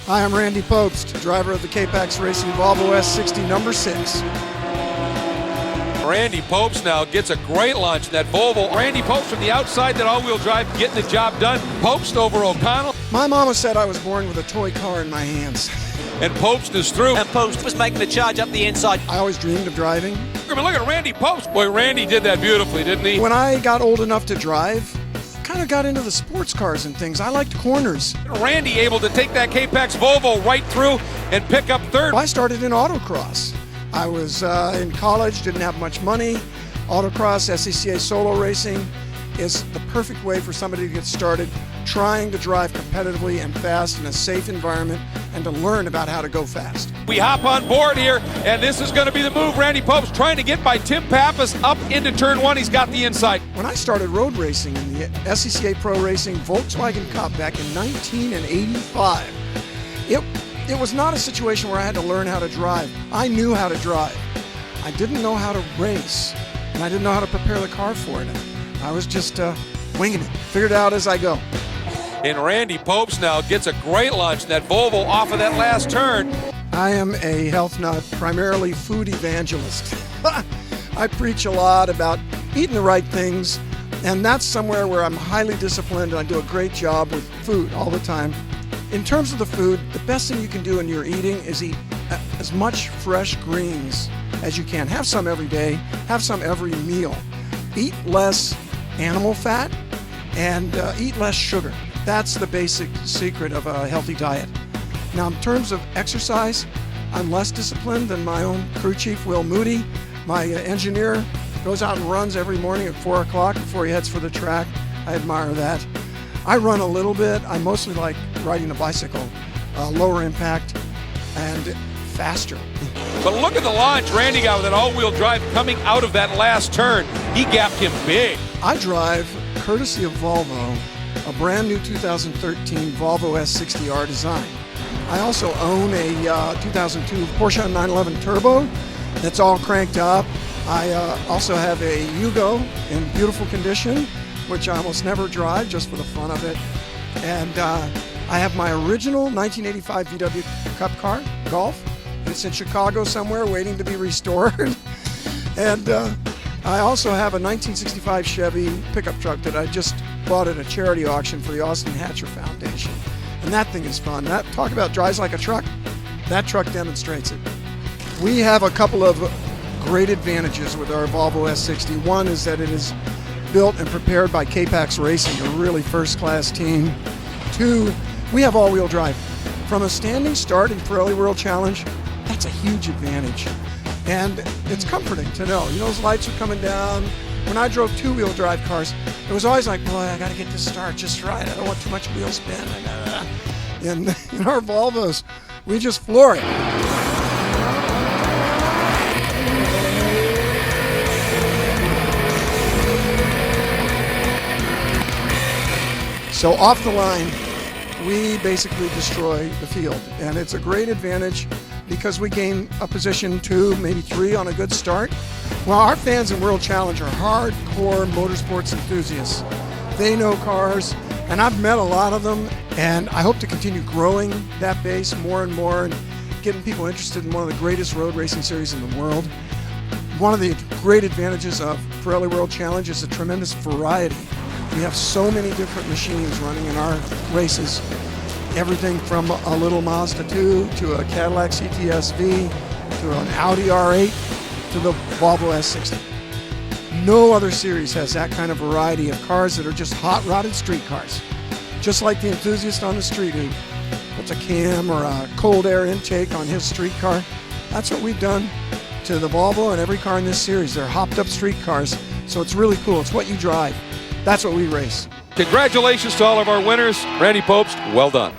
Hi, I'm Randy Pobst, driver of the K-Pax Racing Volvo S60 number 6. Randy Pobst now gets a great launch in that Volvo. Randy Pobst from the outside, that all-wheel drive, getting the job done. Pobst over O'Connell. My mama said I was born with a toy car in my hands. And Pobst is through. And Pobst was making the charge up the inside. I always dreamed of driving. Look at Randy Pobst. Boy, Randy did that beautifully, didn't he? When I got old enough to drive, kind of got into the sports cars and things. I liked corners. Randy able to take that K-Pax Volvo right through and pick up third. I started in autocross. I was in college, didn't have much money. Autocross, SCCA solo racing is the perfect way for somebody to get started trying to drive competitively and fast in a safe environment and to learn about how to go fast. We hop on board here, and this is going to be the move. Randy Pobst trying to get by Tim Pappas up into turn one. He's got the inside. When I started road racing in the SCCA Pro Racing Volkswagen Cup back in 1985, it was not a situation where I had to learn how to drive. I knew how to drive. I didn't know how to race, and I didn't know how to prepare the car for it. I was just winging it, figured it out as I go. And Randy Pobst now gets a great launch in that Volvo off of that last turn. I am a health nut, primarily food evangelist. I preach a lot about eating the right things, and that's somewhere where I'm highly disciplined and I do a great job with food all the time. In terms of the food, the best thing you can do in your eating is eat as much fresh greens as you can. Have some every day, have some every meal. Eat less animal fat and eat less sugar. That's the basic secret of a healthy diet. Now, in terms of exercise, I'm less disciplined than my own crew chief, Will Moody. My engineer goes out and runs every morning at 4 o'clock before he heads for the track. I admire that. I run a little bit. I mostly like riding a bicycle, lower impact and faster. But look at the launch Randy got with that all-wheel drive coming out of that last turn. He gapped him big. I drive, courtesy of Volvo, a brand new 2013 Volvo S60R design. I also own a 2002 Porsche 911 Turbo that's all cranked up. I also have a Yugo in beautiful condition, which I almost never drive just for the fun of it. And I have my original 1985 VW Cup car, Golf. It's in Chicago somewhere waiting to be restored. And I also have a 1965 Chevy pickup truck that I just bought at a charity auction for the Austin Hatcher Foundation. And that thing is fun. Talk about drives like a truck. That truck demonstrates it. We have a couple of great advantages with our Volvo S60. One is that it is built and prepared by K-Pax Racing, a really first-class team. Two, we have all-wheel drive. From a standing start in Pirelli World Challenge, that's a huge advantage. And it's comforting to know. You know, those lights are coming down. When I drove two-wheel drive cars, it was always like, boy, I got to get this start just right. I don't want too much wheel spin. In our Volvos, we just floor it. So off the line, we basically destroy the field. And it's a great advantage because we gain a position 2, maybe 3 on a good start. Well, our fans in World Challenge are hardcore motorsports enthusiasts. They know cars, and I've met a lot of them, and I hope to continue growing that base more and more and getting people interested in one of the greatest road racing series in the world. One of the great advantages of Pirelli World Challenge is a tremendous variety. We have so many different machines running in our races. Everything from a little Mazda 2 to a Cadillac CTS-V to an Audi R8 to the Volvo S60. No other series has that kind of variety of cars that are just hot-rodded street cars. Just like the enthusiast on the street who puts a cam or a cold air intake on his street car. That's what we've done to the Volvo and every car in this series. They're hopped-up street cars, so it's really cool. It's what you drive. That's what we race. Congratulations to all of our winners. Randy Pobst, well done.